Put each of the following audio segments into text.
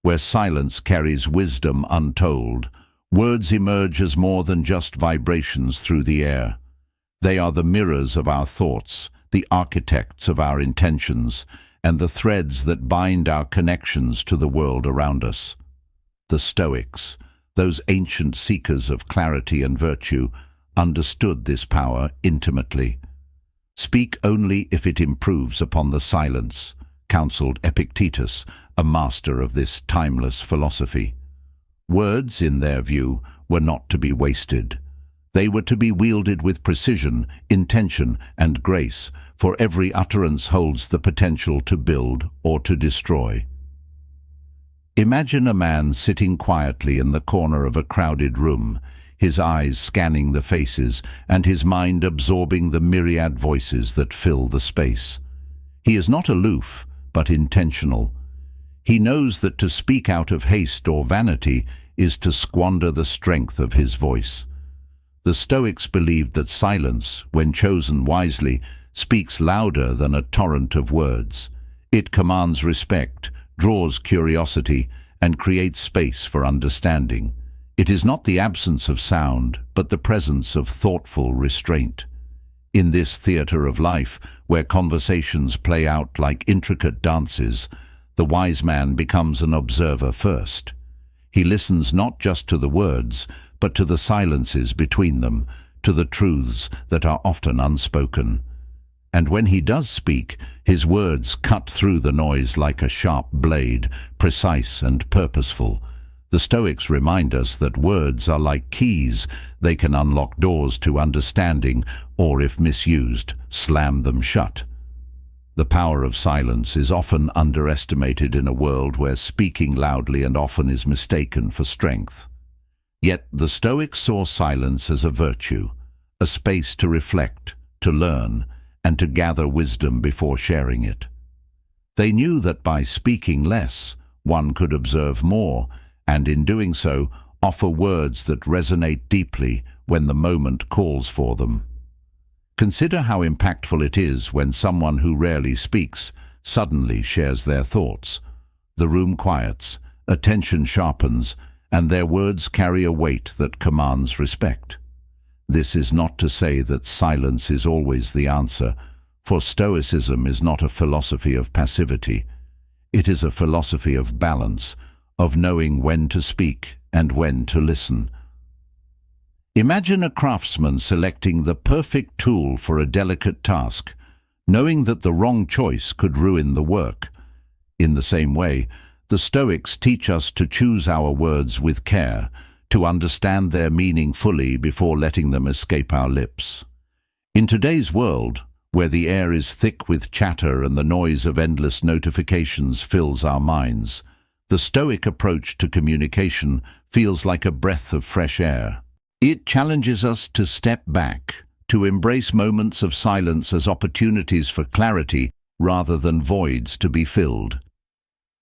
where silence carries wisdom untold. Words emerge as more than just vibrations through the air. They are the mirrors of our thoughts, the architects of our intentions, and the threads that bind our connections to the world around us. The Stoics, those ancient seekers of clarity and virtue, understood this power intimately. Speak only if it improves upon the silence, counseled Epictetus, a master of this timeless philosophy. Words, in their view, were not to be wasted. They were to be wielded with precision, intention, and grace, for every utterance holds the potential to build or to destroy. Imagine a man sitting quietly in the corner of a crowded room, his eyes scanning the faces and his mind absorbing the myriad voices that fill the space. He is not aloof, but intentional. He knows that to speak out of haste or vanity is to squander the strength of his voice. The Stoics believed that silence, when chosen wisely, speaks louder than a torrent of words. It commands respect, draws curiosity, and creates space for understanding. It is not the absence of sound, but the presence of thoughtful restraint. In this theater of life, where conversations play out like intricate dances, the wise man becomes an observer first. He listens not just to the words, but to the silences between them, to the truths that are often unspoken. And when he does speak, his words cut through the noise like a sharp blade, precise and purposeful. The Stoics remind us that words are like keys. They can unlock doors to understanding, or if misused, slam them shut. The power of silence is often underestimated in a world where speaking loudly and often is mistaken for strength. Yet the Stoics saw silence as a virtue, a space to reflect, to learn, and to gather wisdom before sharing it. They knew that by speaking less, one could observe more, and in doing so, offer words that resonate deeply when the moment calls for them. Consider how impactful it is when someone who rarely speaks suddenly shares their thoughts. The room quiets, attention sharpens, and their words carry a weight that commands respect. This is not to say that silence is always the answer, for Stoicism is not a philosophy of passivity. It is a philosophy of balance, of knowing when to speak and when to listen. Imagine a craftsman selecting the perfect tool for a delicate task, knowing that the wrong choice could ruin the work. In the same way, the Stoics teach us to choose our words with care, to understand their meaning fully before letting them escape our lips. In today's world, where the air is thick with chatter and the noise of endless notifications fills our minds, the Stoic approach to communication feels like a breath of fresh air. It challenges us to step back, to embrace moments of silence as opportunities for clarity rather than voids to be filled.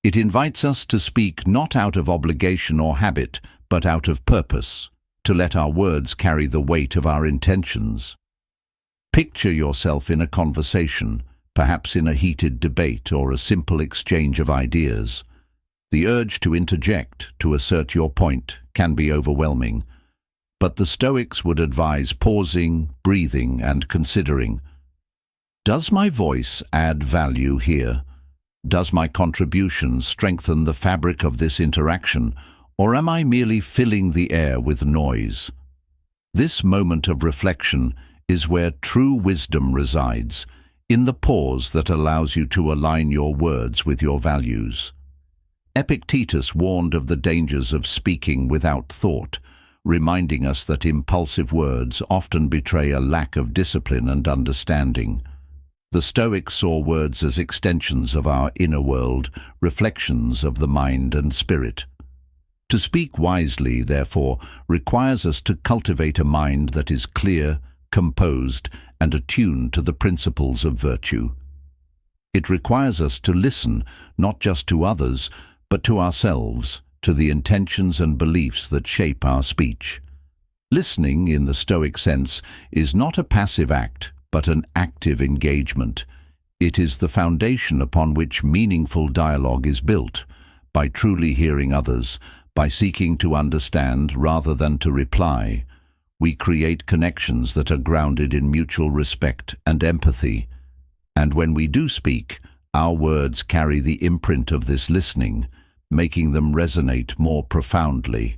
It invites us to speak not out of obligation or habit, but out of purpose, to let our words carry the weight of our intentions. Picture yourself in a conversation, perhaps in a heated debate or a simple exchange of ideas. The urge to interject, to assert your point, can be overwhelming, but the Stoics would advise pausing, breathing, and considering. Does my voice add value here? Does my contribution strengthen the fabric of this interaction, or am I merely filling the air with noise? This moment of reflection is where true wisdom resides, in the pause that allows you to align your words with your values. Epictetus warned of the dangers of speaking without thought, reminding us that impulsive words often betray a lack of discipline and understanding. The Stoics saw words as extensions of our inner world, reflections of the mind and spirit. To speak wisely, therefore, requires us to cultivate a mind that is clear, composed, and attuned to the principles of virtue. It requires us to listen, not just to others, but to ourselves, to the intentions and beliefs that shape our speech. Listening, in the Stoic sense, is not a passive act, but an active engagement. It is the foundation upon which meaningful dialogue is built. by truly hearing others, by seeking to understand rather than to reply. We create connections that are grounded in mutual respect and empathy. And when we do speak, our words carry the imprint of this listening, making them resonate more profoundly.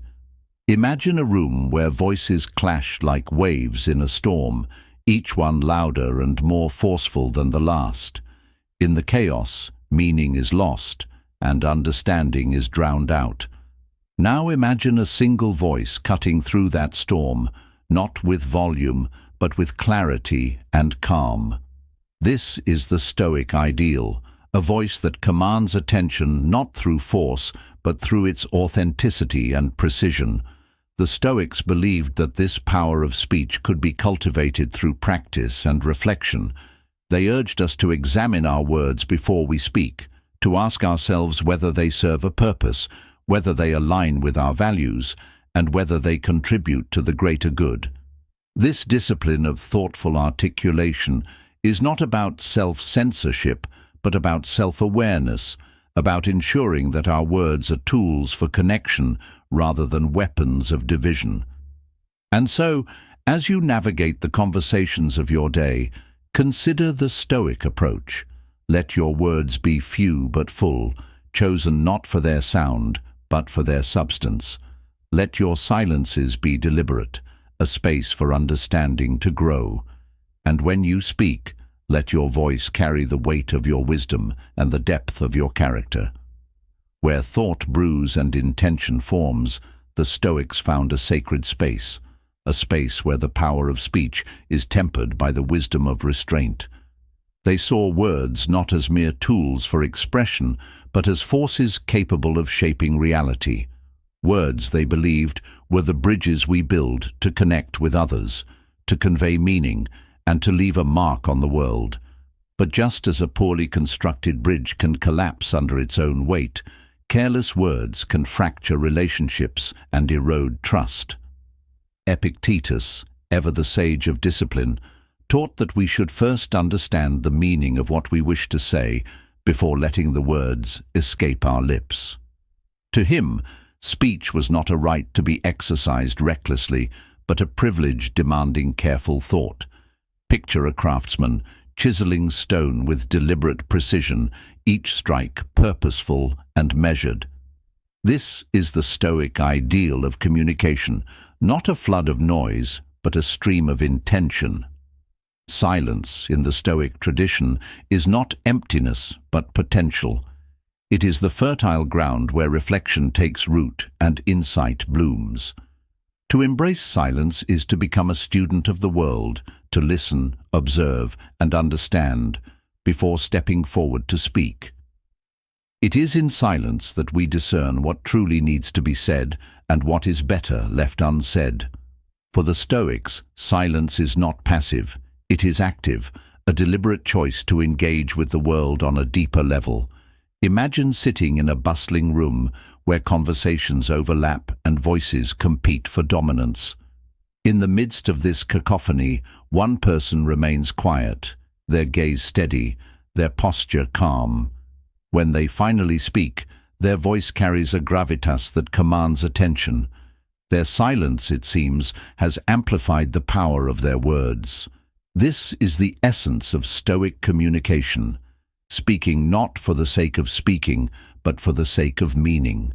Imagine a room where voices clash like waves in a storm, each one louder and more forceful than the last. In the chaos, meaning is lost, and understanding is drowned out. Now imagine a single voice cutting through that storm, not with volume, but with clarity and calm. This is the Stoic ideal, a voice that commands attention not through force, but through its authenticity and precision. The Stoics believed that this power of speech could be cultivated through practice and reflection. They urged us to examine our words before we speak, to ask ourselves whether they serve a purpose, whether they align with our values, and whether they contribute to the greater good. This discipline of thoughtful articulation is not about self-censorship, but about self-awareness, about ensuring that our words are tools for connection rather than weapons of division. And so, as you navigate the conversations of your day, consider the Stoic approach. Let your words be few but full, chosen not for their sound, but for their substance. Let your silences be deliberate, a space for understanding to grow. And when you speak, let your voice carry the weight of your wisdom and the depth of your character. Where thought brews and intention forms, the Stoics found a sacred space, a space where the power of speech is tempered by the wisdom of restraint. They saw words not as mere tools for expression, but as forces capable of shaping reality. Words, they believed, were the bridges we build to connect with others, to convey meaning, and to leave a mark on the world. But just as a poorly constructed bridge can collapse under its own weight, careless words can fracture relationships and erode trust. Epictetus, ever the sage of discipline, taught that we should first understand the meaning of what we wish to say before letting the words escape our lips. To him, speech was not a right to be exercised recklessly, but a privilege demanding careful thought. Picture a craftsman chiseling stone with deliberate precision, each strike purposeful and measured. This is the Stoic ideal of communication, not a flood of noise, but a stream of intention. Silence, in the Stoic tradition, is not emptiness, but potential. It is the fertile ground where reflection takes root and insight blooms. To embrace silence is to become a student of the world, to listen, observe, and understand, before stepping forward to speak. It is in silence that we discern what truly needs to be said and what is better left unsaid. For the Stoics, silence is not passive, it is active, a deliberate choice to engage with the world on a deeper level. Imagine sitting in a bustling room where conversations overlap and voices compete for dominance. In the midst of this cacophony, one person remains quiet, their gaze steady, their posture calm. When they finally speak, their voice carries a gravitas that commands attention. Their silence, it seems, has amplified the power of their words. This is the essence of Stoic communication, speaking not for the sake of speaking, but for the sake of meaning.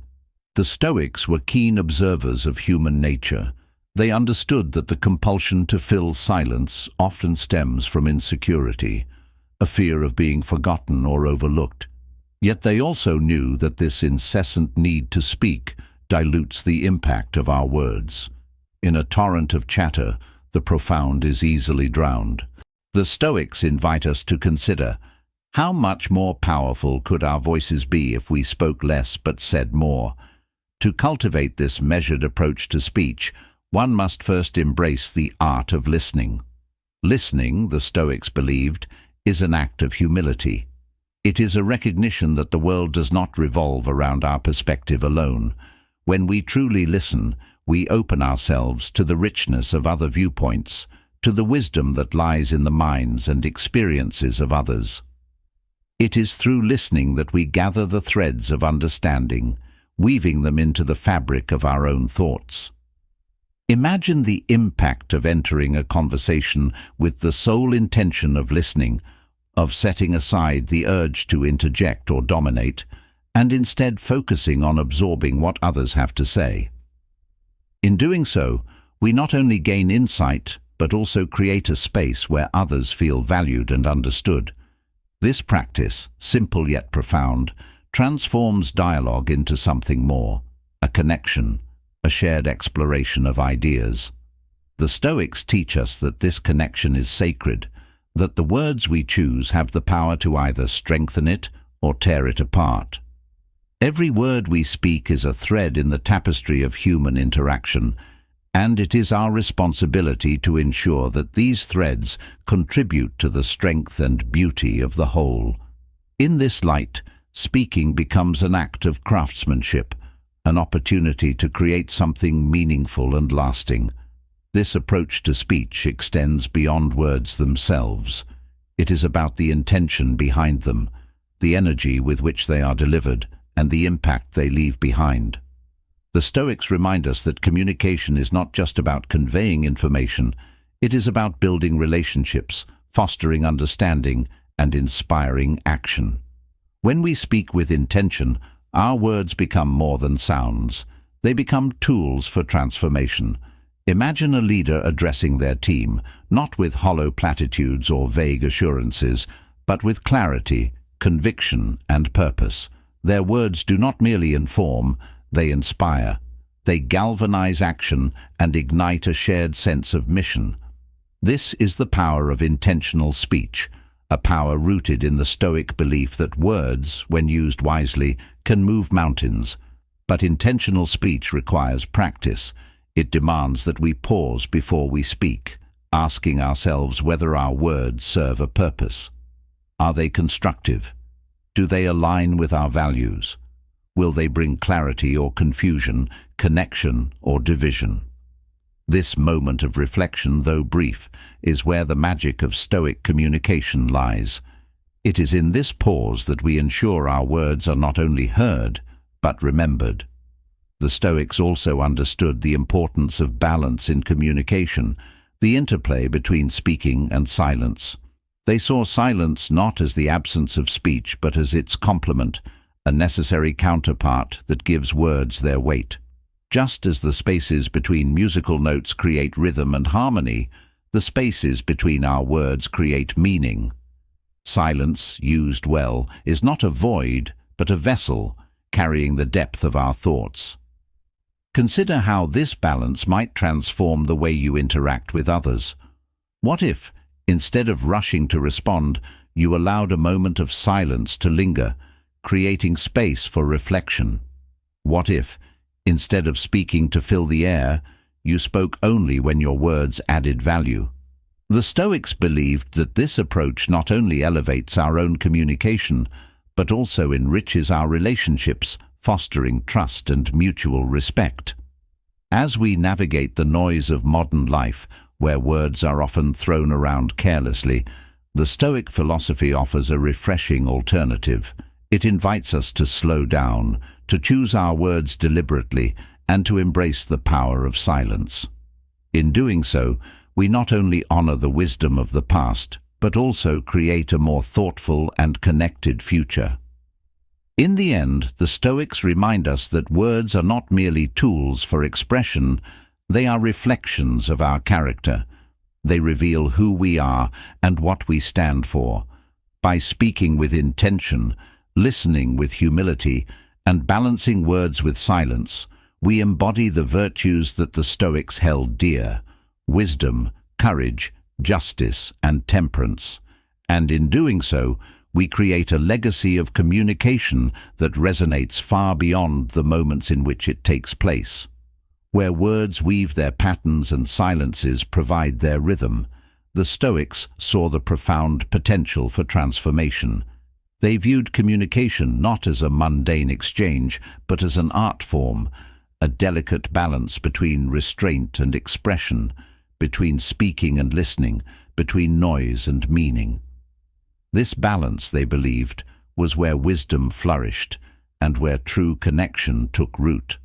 The Stoics were keen observers of human nature. They understood that the compulsion to fill silence often stems from insecurity, a fear of being forgotten or overlooked. Yet they also knew that this incessant need to speak dilutes the impact of our words. In a torrent of chatter, the profound is easily drowned. The Stoics invite us to consider, how much more powerful could our voices be if we spoke less but said more? To cultivate this measured approach to speech, one must first embrace the art of listening. Listening, the Stoics believed, is an act of humility. It is a recognition that the world does not revolve around our perspective alone. When we truly listen, we open ourselves to the richness of other viewpoints, to the wisdom that lies in the minds and experiences of others. It is through listening that we gather the threads of understanding, weaving them into the fabric of our own thoughts. Imagine the impact of entering a conversation with the sole intention of listening, of setting aside the urge to interject or dominate, and instead focusing on absorbing what others have to say. In doing so, we not only gain insight, but also create a space where others feel valued and understood. This practice, simple yet profound, transforms dialogue into something more, a connection, a shared exploration of ideas. The Stoics teach us that this connection is sacred, that the words we choose have the power to either strengthen it or tear it apart. Every word we speak is a thread in the tapestry of human interaction, and it is our responsibility to ensure that these threads contribute to the strength and beauty of the whole. In this light, speaking becomes an act of craftsmanship, an opportunity to create something meaningful and lasting. This approach to speech extends beyond words themselves. It is about the intention behind them, the energy with which they are delivered, and the impact they leave behind. The Stoics remind us that communication is not just about conveying information, it is about building relationships, fostering understanding, and inspiring action. When we speak with intention, our words become more than sounds. They become tools for transformation. Imagine a leader addressing their team, not with hollow platitudes or vague assurances, but with clarity, conviction, and purpose. Their words do not merely inform, they inspire. They galvanize action and ignite a shared sense of mission. This is the power of intentional speech, a power rooted in the Stoic belief that words, when used wisely, can move mountains. But intentional speech requires practice. It demands that we pause before we speak, asking ourselves whether our words serve a purpose. Are they constructive? Do they align with our values? Will they bring clarity or confusion, connection or division? This moment of reflection, though brief, is where the magic of Stoic communication lies. It is in this pause that we ensure our words are not only heard, but remembered. The Stoics also understood the importance of balance in communication, the interplay between speaking and silence. They saw silence not as the absence of speech, but as its complement, a necessary counterpart that gives words their weight. Just as the spaces between musical notes create rhythm and harmony, the spaces between our words create meaning. Silence, used well, is not a void, but a vessel, carrying the depth of our thoughts. Consider how this balance might transform the way you interact with others. What if, instead of rushing to respond, you allowed a moment of silence to linger, creating space for reflection? What if, instead of speaking to fill the air, you spoke only when your words added value? The Stoics believed that this approach not only elevates our own communication, but also enriches our relationships, fostering trust and mutual respect. As we navigate the noise of modern life, where words are often thrown around carelessly, the Stoic philosophy offers a refreshing alternative. It invites us to slow down, to choose our words deliberately, and to embrace the power of silence. In doing so, we not only honor the wisdom of the past, but also create a more thoughtful and connected future. In the end, the Stoics remind us that words are not merely tools for expression, they are reflections of our character. They reveal who we are and what we stand for. By speaking with intention, listening with humility, and balancing words with silence, we embody the virtues that the Stoics held dear: wisdom, courage, justice, and temperance. And in doing so, we create a legacy of communication that resonates far beyond the moments in which it takes place. Where words weave their patterns and silences provide their rhythm, the Stoics saw the profound potential for transformation. They viewed communication not as a mundane exchange, but as an art form, a delicate balance between restraint and expression, between speaking and listening, between noise and meaning. This balance, they believed, was where wisdom flourished and where true connection took root.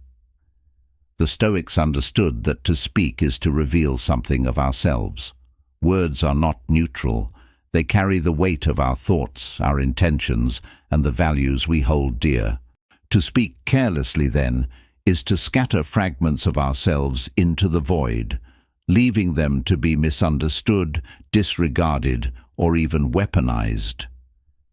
The Stoics understood that to speak is to reveal something of ourselves. Words are not neutral. They carry the weight of our thoughts, our intentions, and the values we hold dear. To speak carelessly, then, is to scatter fragments of ourselves into the void, leaving them to be misunderstood, disregarded, or even weaponized.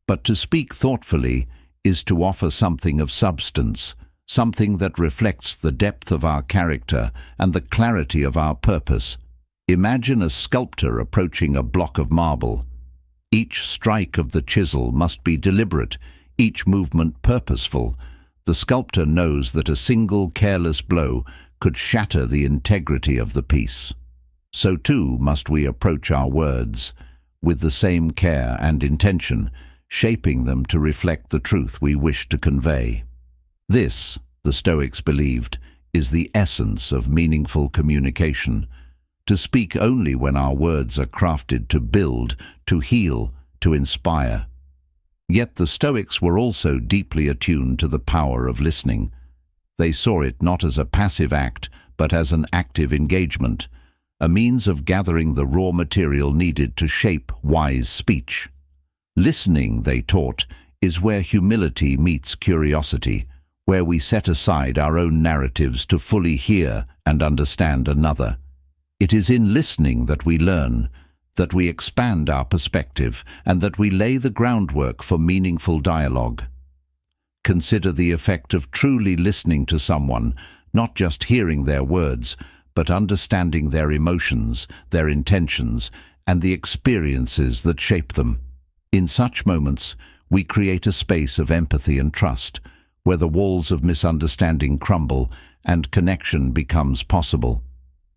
But to speak thoughtfully is to offer something of substance, something that reflects the depth of our character and the clarity of our purpose. Imagine a sculptor approaching a block of marble. Each strike of the chisel must be deliberate, each movement purposeful. The sculptor knows that a single careless blow could shatter the integrity of the piece. So too must we approach our words, with the same care and intention, shaping them to reflect the truth we wish to convey. This, the Stoics believed, is the essence of meaningful communication. To speak only when our words are crafted to build, to heal, to inspire. Yet the Stoics were also deeply attuned to the power of listening. They saw it not as a passive act, but as an active engagement, a means of gathering the raw material needed to shape wise speech. Listening, they taught, is where humility meets curiosity, where we set aside our own narratives to fully hear and understand another. It is in listening that we learn, that we expand our perspective, and that we lay the groundwork for meaningful dialogue. Consider the effect of truly listening to someone, not just hearing their words, but understanding their emotions, their intentions, and the experiences that shape them. In such moments, we create a space of empathy and trust, where the walls of misunderstanding crumble and connection becomes possible.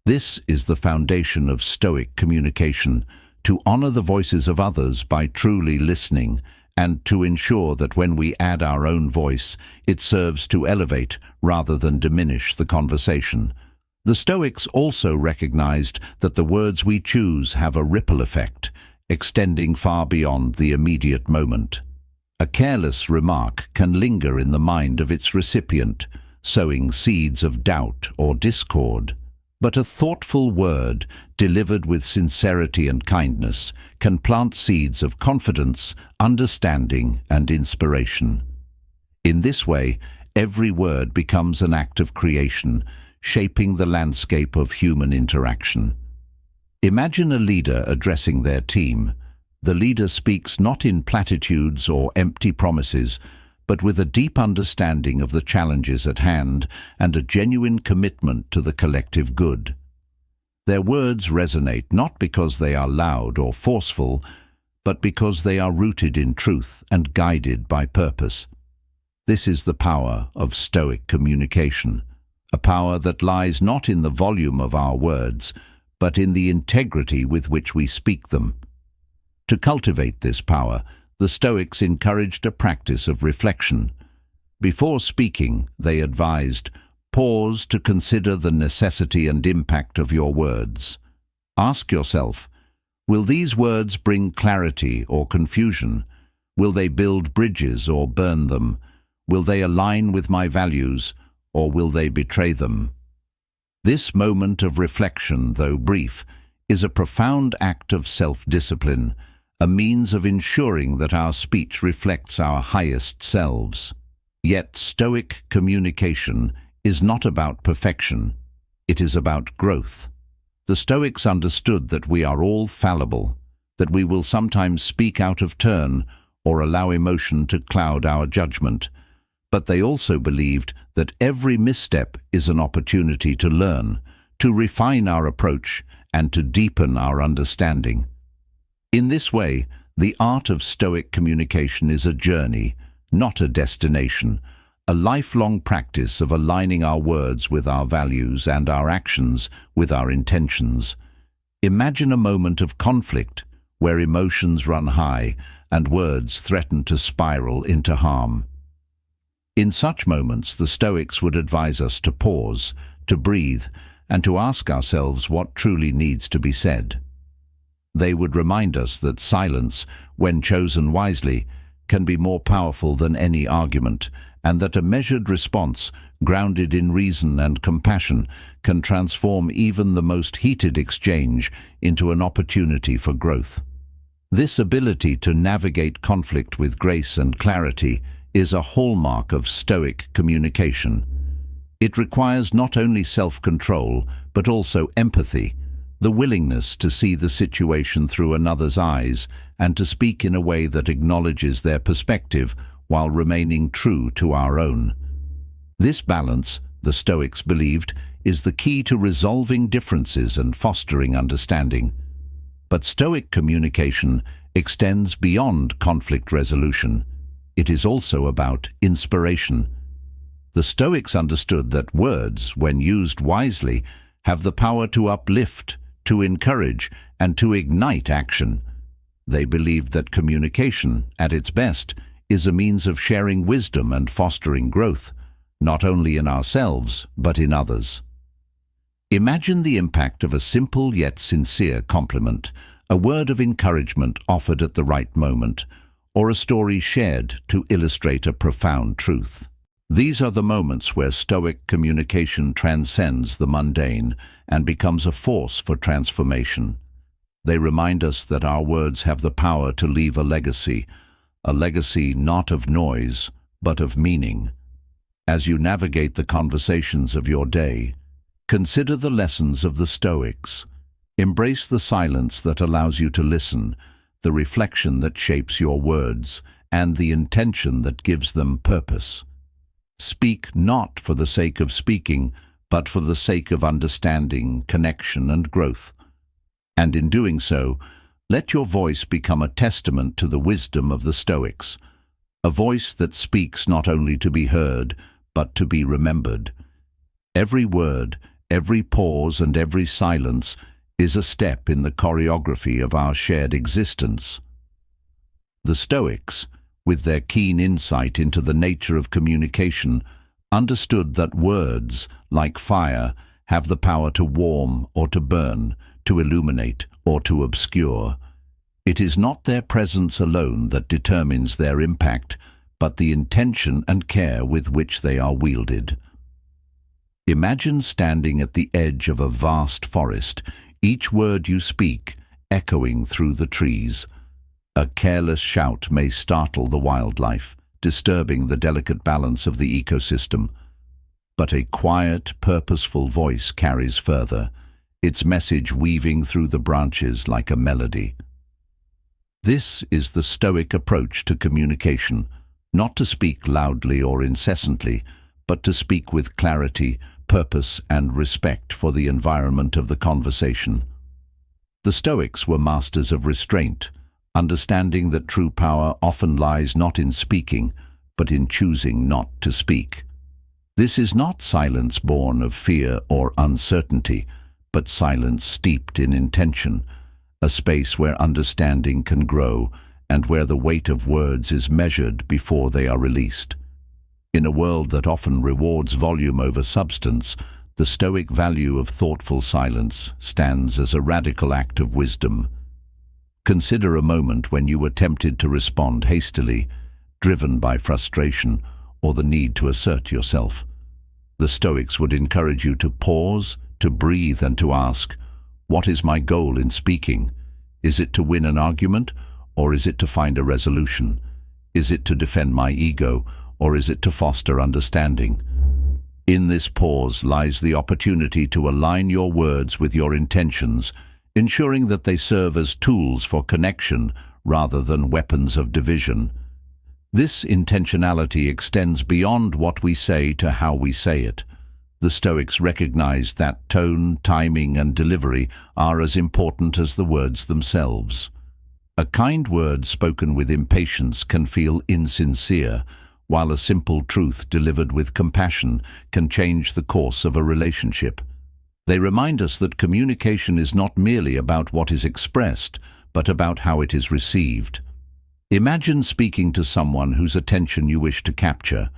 This is the foundation of Stoic communication, to honor the voices of others by truly listening, and to ensure that when we add our own voice, it serves to elevate rather than diminish the conversation. The Stoics also recognized that the words we choose have a ripple effect, extending far beyond the immediate moment. A careless remark can linger in the mind of its recipient, sowing seeds of doubt or discord. But a thoughtful word, delivered with sincerity and kindness, can plant seeds of confidence, understanding, and inspiration. In this way, every word becomes an act of creation, shaping the landscape of human interaction. Imagine a leader addressing their team. The leader speaks not in platitudes or empty promises, but with a deep understanding of the challenges at hand and a genuine commitment to the collective good. Their words resonate not because they are loud or forceful, but because they are rooted in truth and guided by purpose. This is the power of Stoic communication, a power that lies not in the volume of our words, but in the integrity with which we speak them. To cultivate this power, the Stoics encouraged a practice of reflection. Before speaking, they advised, pause to consider the necessity and impact of your words. Ask yourself, will these words bring clarity or confusion? Will they build bridges or burn them? Will they align with my values, or will they betray them? This moment of reflection, though brief, is a profound act of self-discipline, a means of ensuring that our speech reflects our highest selves. Yet Stoic communication is not about perfection, it is about growth. The Stoics understood that we are all fallible, that we will sometimes speak out of turn or allow emotion to cloud our judgment, but they also believed that every misstep is an opportunity to learn, to refine our approach, and to deepen our understanding. In this way, the art of Stoic communication is a journey, not a destination, a lifelong practice of aligning our words with our values and our actions with our intentions. Imagine a moment of conflict where emotions run high and words threaten to spiral into harm. In such moments, the Stoics would advise us to pause, to breathe, and to ask ourselves what truly needs to be said. They would remind us that silence, when chosen wisely, can be more powerful than any argument, and that a measured response, grounded in reason and compassion, can transform even the most heated exchange into an opportunity for growth. This ability to navigate conflict with grace and clarity is a hallmark of Stoic communication. It requires not only self-control, but also empathy, the willingness to see the situation through another's eyes and to speak in a way that acknowledges their perspective while remaining true to our own. This balance, the Stoics believed, is the key to resolving differences and fostering understanding. But Stoic communication extends beyond conflict resolution. It is also about inspiration. The Stoics understood that words, when used wisely, have the power to uplift, to encourage, and to ignite action. They believed that communication, at its best, is a means of sharing wisdom and fostering growth, not only in ourselves, but in others. Imagine the impact of a simple yet sincere compliment, a word of encouragement offered at the right moment, or a story shared to illustrate a profound truth. These are the moments where Stoic communication transcends the mundane and becomes a force for transformation. They remind us that our words have the power to leave a legacy not of noise, but of meaning. As you navigate the conversations of your day, consider the lessons of the Stoics. Embrace the silence that allows you to listen, the reflection that shapes your words, and the intention that gives them purpose. Speak not for the sake of speaking, but for the sake of understanding, connection, and growth. And in doing so, let your voice become a testament to the wisdom of the Stoics, a voice that speaks not only to be heard, but to be remembered. Every word, every pause, and every silence is a step in the choreography of our shared existence. The Stoics, with their keen insight into the nature of communication, understood that words, like fire, have the power to warm or to burn, to illuminate or to obscure. It is not their presence alone that determines their impact, but the intention and care with which they are wielded. Imagine standing at the edge of a vast forest, each word you speak echoing through the trees. A careless shout may startle the wildlife, disturbing the delicate balance of the ecosystem. But a quiet, purposeful voice carries further, its message weaving through the branches like a melody. This is the Stoic approach to communication, not to speak loudly or incessantly, but to speak with clarity, purpose, and respect for the environment of the conversation. The Stoics were masters of restraint, understanding that true power often lies not in speaking, but in choosing not to speak. This is not silence born of fear or uncertainty, but silence steeped in intention, a space where understanding can grow and where the weight of words is measured before they are released. In a world that often rewards volume over substance, the Stoic value of thoughtful silence stands as a radical act of wisdom. Consider a moment when you were tempted to respond hastily, driven by frustration or the need to assert yourself. The Stoics would encourage you to pause, to breathe, and to ask, "What is my goal in speaking? Is it to win an argument, or is it to find a resolution? Is it to defend my ego, or is it to foster understanding?" In this pause lies the opportunity to align your words with your intentions, ensuring that they serve as tools for connection rather than weapons of division. This intentionality extends beyond what we say to how we say it. The Stoics recognized that tone, timing, and delivery are as important as the words themselves. A kind word spoken with impatience can feel insincere, while a simple truth delivered with compassion can change the course of a relationship. They remind us that communication is not merely about what is expressed, but about how it is received. Imagine speaking to someone whose attention you wish to capture.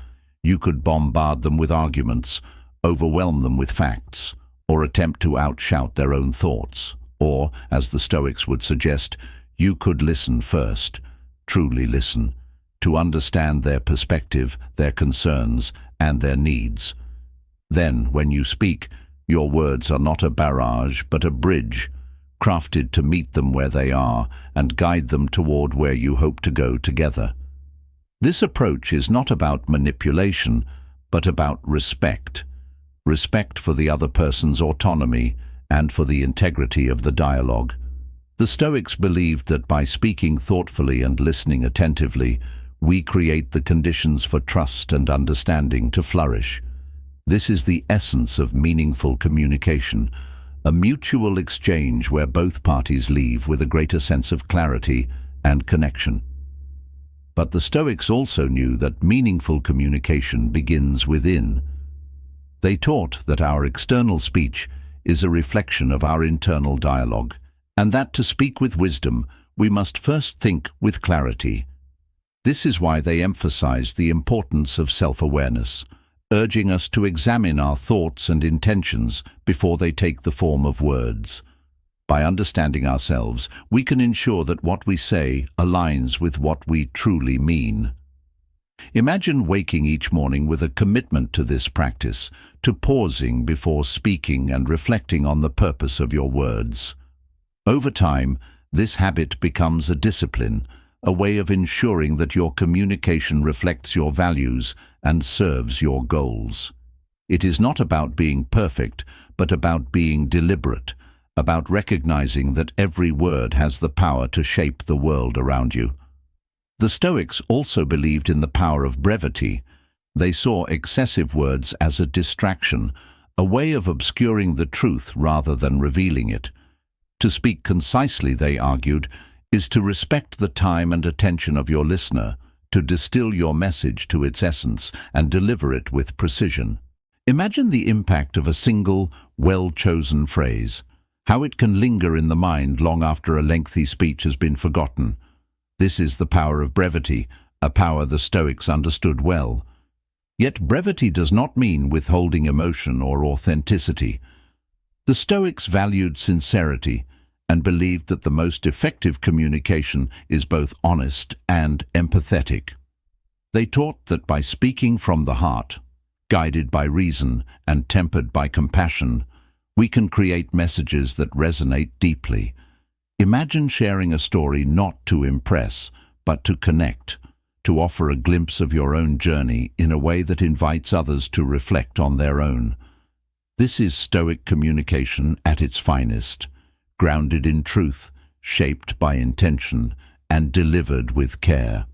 You could bombard them with arguments, overwhelm them with facts, or attempt to outshout their own thoughts. Or, as the Stoics would suggest, you could listen first, truly listen. to understand their perspective, their concerns, and their needs. Then, when you speak, your words are not a barrage, but a bridge, crafted to meet them where they are and guide them toward where you hope to go together. This approach is not about manipulation, but about respect. Respect for the other person's autonomy and for the integrity of the dialogue. The Stoics believed that by speaking thoughtfully and listening attentively, we create the conditions for trust and understanding to flourish. This is the essence of meaningful communication, a mutual exchange where both parties leave with a greater sense of clarity and connection. But the Stoics also knew that meaningful communication begins within. They taught that our external speech is a reflection of our internal dialogue, and that to speak with wisdom, we must first think with clarity. This is why they emphasized the importance of self-awareness, urging us to examine our thoughts and intentions before they take the form of words. By understanding ourselves, we can ensure that what we say aligns with what we truly mean. Imagine waking each morning with a commitment to this practice, to pausing before speaking and reflecting on the purpose of your words. Over time, this habit becomes a discipline, a way of ensuring that your communication reflects your values and serves your goals. It is not about being perfect, but about being deliberate, about recognizing that every word has the power to shape the world around you. The Stoics also believed in the power of brevity. They saw excessive words as a distraction, a way of obscuring the truth rather than revealing it. To speak concisely, they argued, is to respect the time and attention of your listener, to distill your message to its essence and deliver it with precision. Imagine the impact of a single, well-chosen phrase, how it can linger in the mind long after a lengthy speech has been forgotten. This is the power of brevity, a power the Stoics understood well. Yet brevity does not mean withholding emotion or authenticity. The Stoics valued sincerity and believed that the most effective communication is both honest and empathetic. They taught that by speaking from the heart, guided by reason and tempered by compassion, we can create messages that resonate deeply. Imagine sharing a story not to impress, but to connect, to offer a glimpse of your own journey in a way that invites others to reflect on their own. This is Stoic communication at its finest, grounded in truth, shaped by intention, and delivered with care.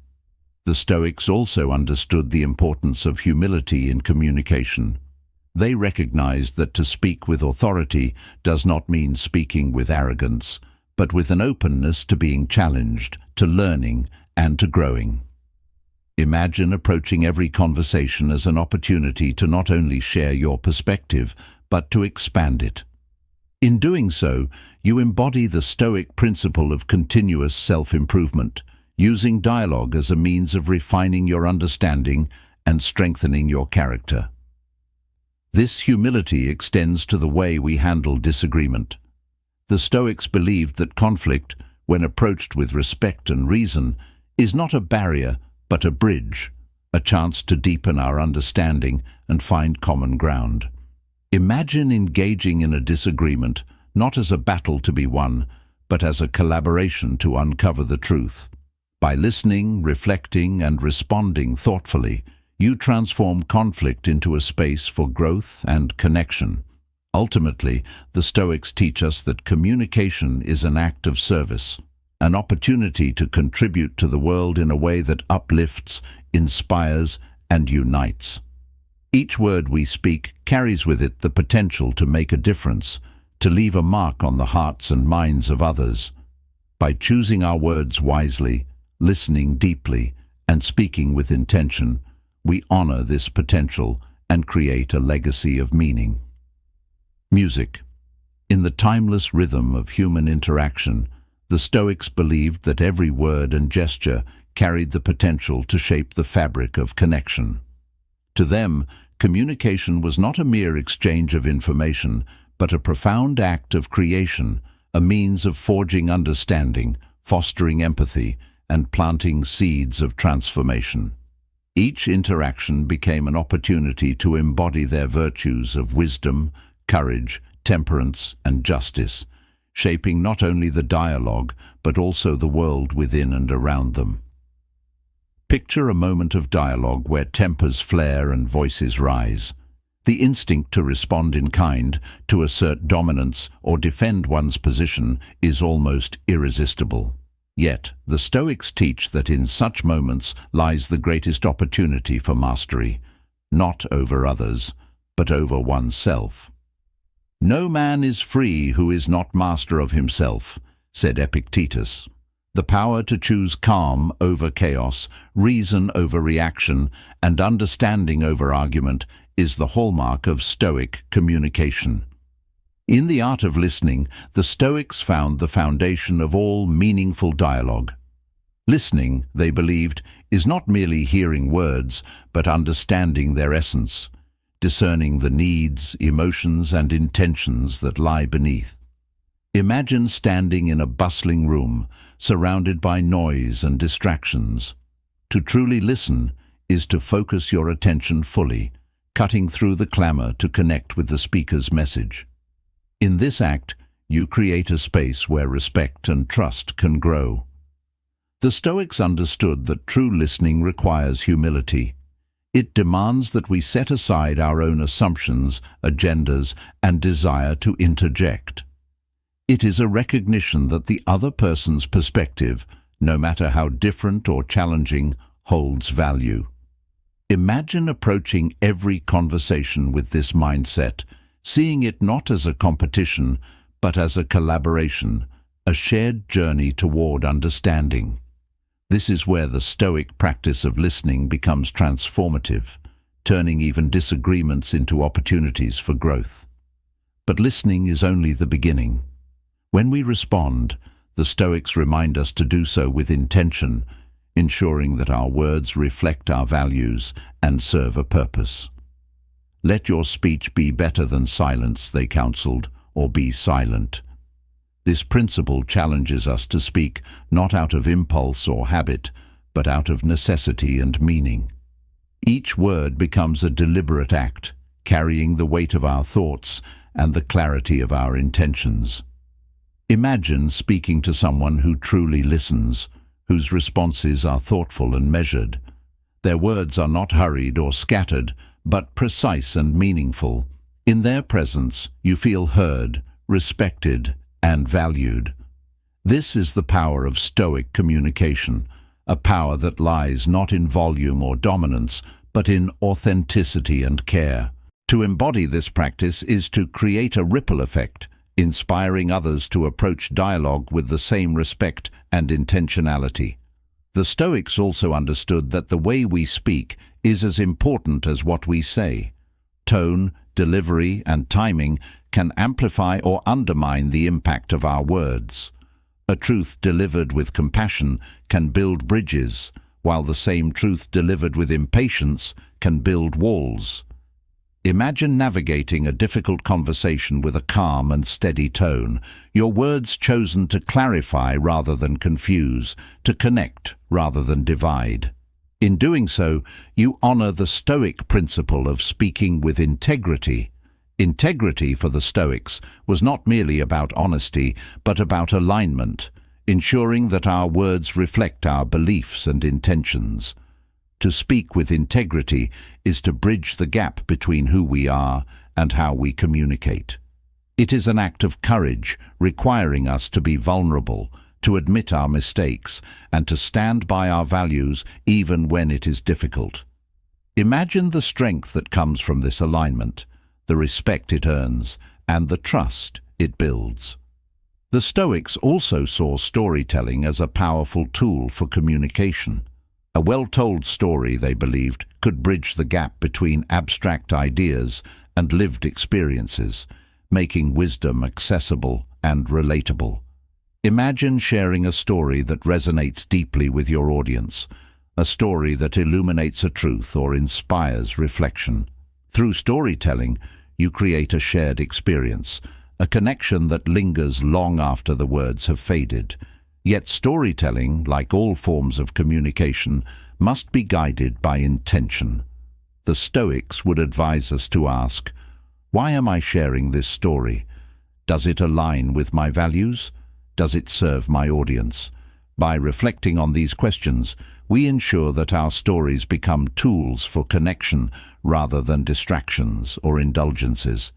The Stoics also understood the importance of humility in communication. They recognized that to speak with authority does not mean speaking with arrogance, but with an openness to being challenged, to learning, and to growing. Imagine approaching every conversation as an opportunity to not only share your perspective, but to expand it. In doing so, you embody the Stoic principle of continuous self-improvement, using dialogue as a means of refining your understanding and strengthening your character. This humility extends to the way we handle disagreement. The Stoics believed that conflict, when approached with respect and reason, is not a barrier but a bridge, a chance to deepen our understanding and find common ground. Imagine engaging in a disagreement not as a battle to be won, but as a collaboration to uncover the truth. By listening, reflecting, and responding thoughtfully, you transform conflict into a space for growth and connection. Ultimately, the Stoics teach us that communication is an act of service, an opportunity to contribute to the world in a way that uplifts, inspires, and unites. Each word we speak carries with it the potential to make a difference, to leave a mark on the hearts and minds of others. By choosing our words wisely, listening deeply, and speaking with intention, we honor this potential and create a legacy of meaning. Music. In the timeless rhythm of human interaction, the Stoics believed that every word and gesture carried the potential to shape the fabric of connection. To them, communication was not a mere exchange of information, but a profound act of creation, a means of forging understanding, fostering empathy, and planting seeds of transformation. Each interaction became an opportunity to embody their virtues of wisdom, courage, temperance, and justice, shaping not only the dialogue but also the world within and around them. Picture a moment of dialogue where tempers flare and voices rise. The instinct to respond in kind, to assert dominance or defend one's position is almost irresistible. Yet, the Stoics teach that in such moments lies the greatest opportunity for mastery, not over others, but over oneself. "No man is free who is not master of himself," said Epictetus. The power to choose calm over chaos, reason over reaction, and understanding over argument is the hallmark of Stoic communication. In the art of listening, the Stoics found the foundation of all meaningful dialogue. Listening, they believed, is not merely hearing words, but understanding their essence, discerning the needs, emotions, and intentions that lie beneath. Imagine standing in a bustling room, surrounded by noise and distractions. To truly listen is to focus your attention fully, cutting through the clamor to connect with the speaker's message. In this act, you create a space where respect and trust can grow. The Stoics understood that true listening requires humility. It demands that we set aside our own assumptions, agendas, and desire to interject. It is a recognition that the other person's perspective, no matter how different or challenging, holds value. Imagine approaching every conversation with this mindset, seeing it not as a competition, but as a collaboration, a shared journey toward understanding. This is where the Stoic practice of listening becomes transformative, turning even disagreements into opportunities for growth. But listening is only the beginning. When we respond, the Stoics remind us to do so with intention, ensuring that our words reflect our values and serve a purpose. "Let your speech be better than silence," they counseled, "or be silent." This principle challenges us to speak not out of impulse or habit, but out of necessity and meaning. Each word becomes a deliberate act, carrying the weight of our thoughts and the clarity of our intentions. Imagine speaking to someone who truly listens, whose responses are thoughtful and measured. Their words are not hurried or scattered, but precise and meaningful. In their presence, you feel heard, respected, and valued. This is the power of Stoic communication, a power that lies not in volume or dominance, but in authenticity and care. To embody this practice is to create a ripple effect, inspiring others to approach dialogue with the same respect and intentionality. The Stoics also understood that the way we speak is as important as what we say. Tone, delivery, and timing can amplify or undermine the impact of our words. A truth delivered with compassion can build bridges, while the same truth delivered with impatience can build walls. Imagine navigating a difficult conversation with a calm and steady tone, your words chosen to clarify rather than confuse, to connect rather than divide. In doing so, you honor the Stoic principle of speaking with integrity. Integrity for the Stoics was not merely about honesty, but about alignment, ensuring that our words reflect our beliefs and intentions. To speak with integrity is to bridge the gap between who we are and how we communicate. It is an act of courage, requiring us to be vulnerable, to admit our mistakes, and to stand by our values even when it is difficult. Imagine the strength that comes from this alignment, the respect it earns, and the trust it builds. The Stoics also saw storytelling as a powerful tool for communication. A well-told story, they believed, could bridge the gap between abstract ideas and lived experiences, making wisdom accessible and relatable. Imagine sharing a story that resonates deeply with your audience, a story that illuminates a truth or inspires reflection. Through storytelling, you create a shared experience, a connection that lingers long after the words have faded. Yet storytelling, like all forms of communication, must be guided by intention. The Stoics would advise us to ask, why am I sharing this story? Does it align with my values? Does it serve my audience? By reflecting on these questions, we ensure that our stories become tools for connection rather than distractions or indulgences.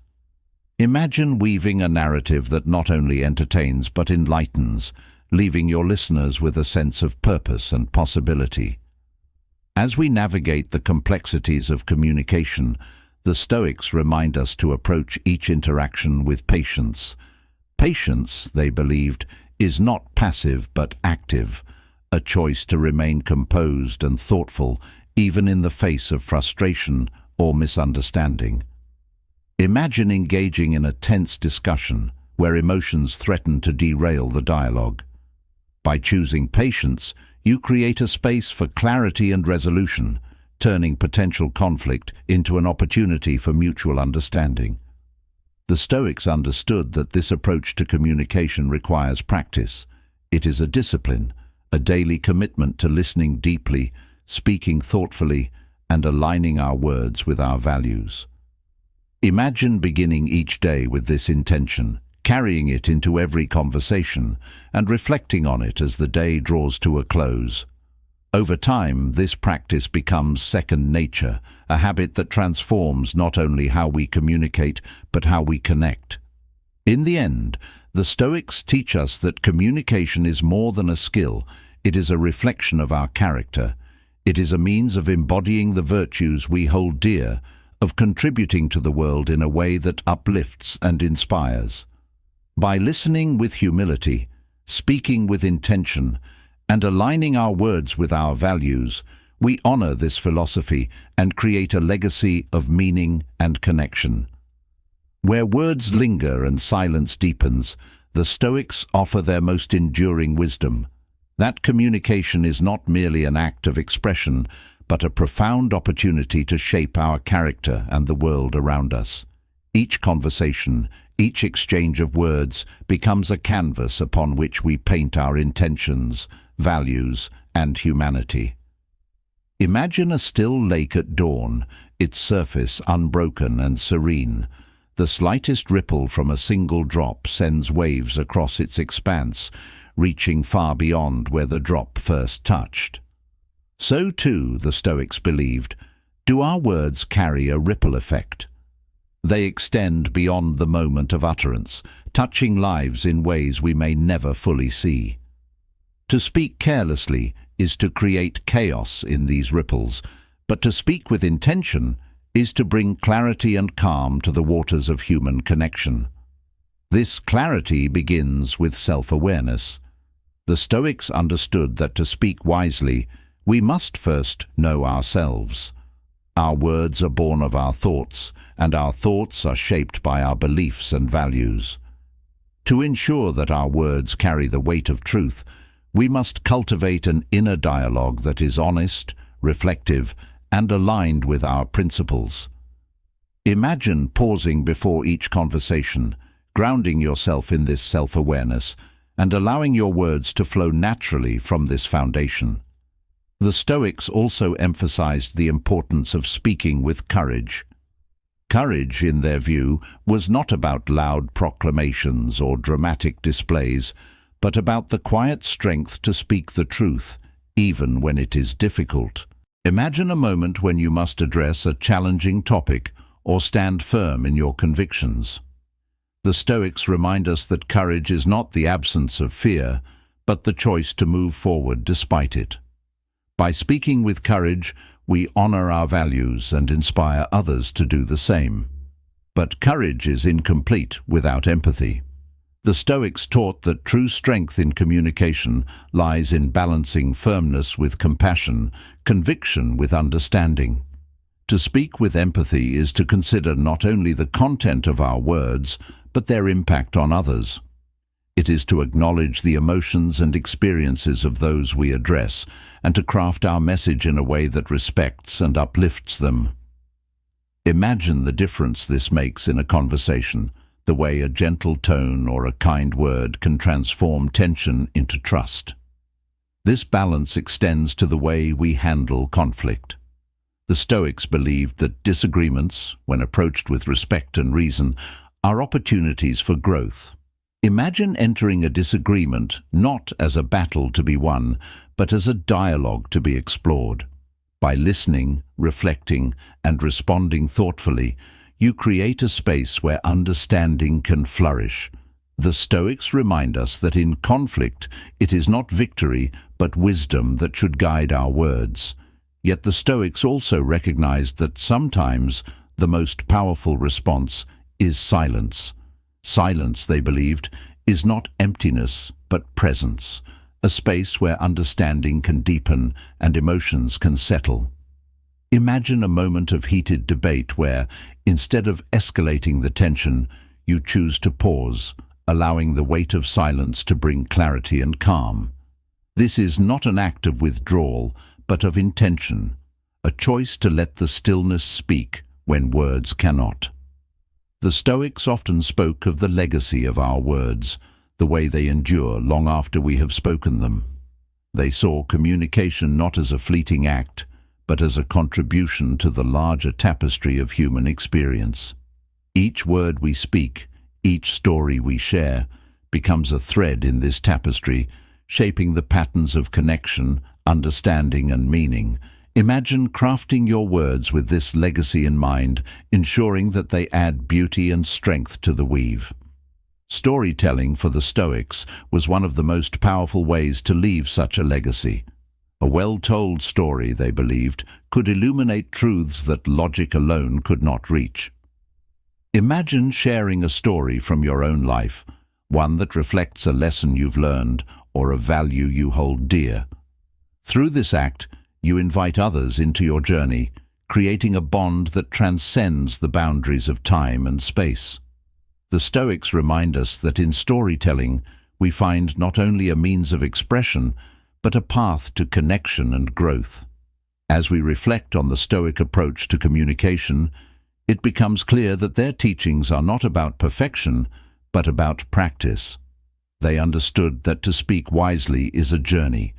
Imagine weaving a narrative that not only entertains but enlightens, leaving your listeners with a sense of purpose and possibility. As we navigate the complexities of communication, the Stoics remind us to approach each interaction with patience. Patience, they believed, is not passive but active, a choice to remain composed and thoughtful even in the face of frustration or misunderstanding. Imagine engaging in a tense discussion where emotions threaten to derail the dialogue. By choosing patience, you create a space for clarity and resolution, turning potential conflict into an opportunity for mutual understanding. The Stoics understood that this approach to communication requires practice. It is a discipline, a daily commitment to listening deeply, speaking thoughtfully, and aligning our words with our values. Imagine beginning each day with this intention, carrying it into every conversation, and reflecting on it as the day draws to a close. Over time, this practice becomes second nature, a habit that transforms not only how we communicate, but how we connect. In the end, the Stoics teach us that communication is more than a skill. It is a reflection of our character. It is a means of embodying the virtues we hold dear, of contributing to the world in a way that uplifts and inspires. By listening with humility, speaking with intention, and aligning our words with our values, we honor this philosophy and create a legacy of meaning and connection. Where words linger and silence deepens, the Stoics offer their most enduring wisdom. That communication is not merely an act of expression, but a profound opportunity to shape our character and the world around us. Each conversation, each exchange of words becomes a canvas upon which we paint our intentions, values, and humanity. Imagine a still lake at dawn, its surface unbroken and serene. The slightest ripple from a single drop sends waves across its expanse, reaching far beyond where the drop first touched. So too, the Stoics believed, do our words carry a ripple effect. They extend beyond the moment of utterance, touching lives in ways we may never fully see. To speak carelessly is to create chaos in these ripples, but to speak with intention is to bring clarity and calm to the waters of human connection. This clarity begins with self-awareness. The Stoics understood that to speak wisely, we must first know ourselves. Our words are born of our thoughts, and our thoughts are shaped by our beliefs and values. To ensure that our words carry the weight of truth, we must cultivate an inner dialogue that is honest, reflective, and aligned with our principles. Imagine pausing before each conversation, grounding yourself in this self-awareness, and allowing your words to flow naturally from this foundation. The Stoics also emphasized the importance of speaking with courage. Courage, in their view, was not about loud proclamations or dramatic displays, but about the quiet strength to speak the truth, even when it is difficult. Imagine a moment when you must address a challenging topic or stand firm in your convictions. The Stoics remind us that courage is not the absence of fear, but the choice to move forward despite it. By speaking with courage, we honor our values and inspire others to do the same. But courage is incomplete without empathy. The Stoics taught that true strength in communication lies in balancing firmness with compassion, conviction with understanding. To speak with empathy is to consider not only the content of our words, but their impact on others. It is to acknowledge the emotions and experiences of those we address, and to craft our message in a way that respects and uplifts them. Imagine the difference this makes in a conversation. the way a gentle tone or a kind word can transform tension into trust. This balance extends to the way we handle conflict. The Stoics believed that disagreements, when approached with respect and reason, are opportunities for growth. Imagine entering a disagreement not as a battle to be won, but as a dialogue to be explored. By listening, reflecting, and responding thoughtfully, you create a space where understanding can flourish. The Stoics remind us that in conflict, it is not victory, but wisdom that should guide our words. Yet the Stoics also recognized that sometimes the most powerful response is silence. Silence, they believed, is not emptiness, but presence, a space where understanding can deepen and emotions can settle. Imagine a moment of heated debate where, instead of escalating the tension, you choose to pause, allowing the weight of silence to bring clarity and calm. This is not an act of withdrawal, but of intention, a choice to let the stillness speak when words cannot. The Stoics often spoke of the legacy of our words, the way they endure long after we have spoken them. They saw communication not as a fleeting act, but as a contribution to the larger tapestry of human experience. Each word we speak, each story we share, becomes a thread in this tapestry, shaping the patterns of connection, understanding, and meaning. Imagine crafting your words with this legacy in mind, ensuring that they add beauty and strength to the weave. Storytelling for the Stoics was one of the most powerful ways to leave such a legacy. A well-told story, they believed, could illuminate truths that logic alone could not reach. Imagine sharing a story from your own life, one that reflects a lesson you've learned or a value you hold dear. Through this act, you invite others into your journey, creating a bond that transcends the boundaries of time and space. The Stoics remind us that in storytelling, we find not only a means of expression, but a path to connection and growth. As we reflect on the Stoic approach to communication, it becomes clear that their teachings are not about perfection, but about practice. They understood that to speak wisely is a journey,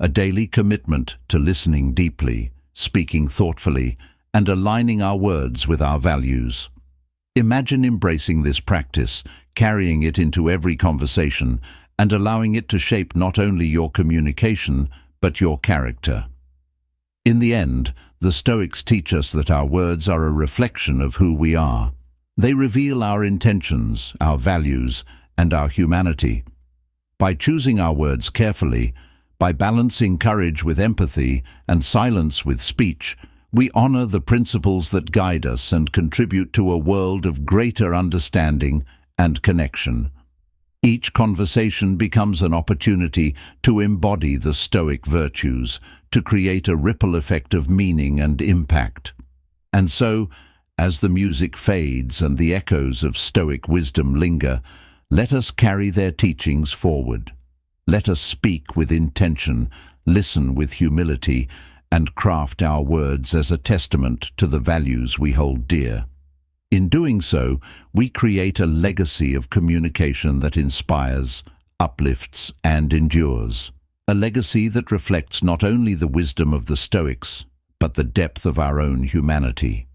a daily commitment to listening deeply, speaking thoughtfully, and aligning our words with our values. Imagine embracing this practice, carrying it into every conversation, and allowing it to shape not only your communication, but your character. In the end, the Stoics teach us that our words are a reflection of who we are. They reveal our intentions, our values, and our humanity. By choosing our words carefully, by balancing courage with empathy and silence with speech, we honor the principles that guide us and contribute to a world of greater understanding and connection. Each conversation becomes an opportunity to embody the Stoic virtues, to create a ripple effect of meaning and impact. And so, as the music fades and the echoes of Stoic wisdom linger, let us carry their teachings forward. Let us speak with intention, listen with humility, and craft our words as a testament to the values we hold dear. In doing so, we create a legacy of communication that inspires, uplifts, and endures. A legacy that reflects not only the wisdom of the Stoics, but the depth of our own humanity.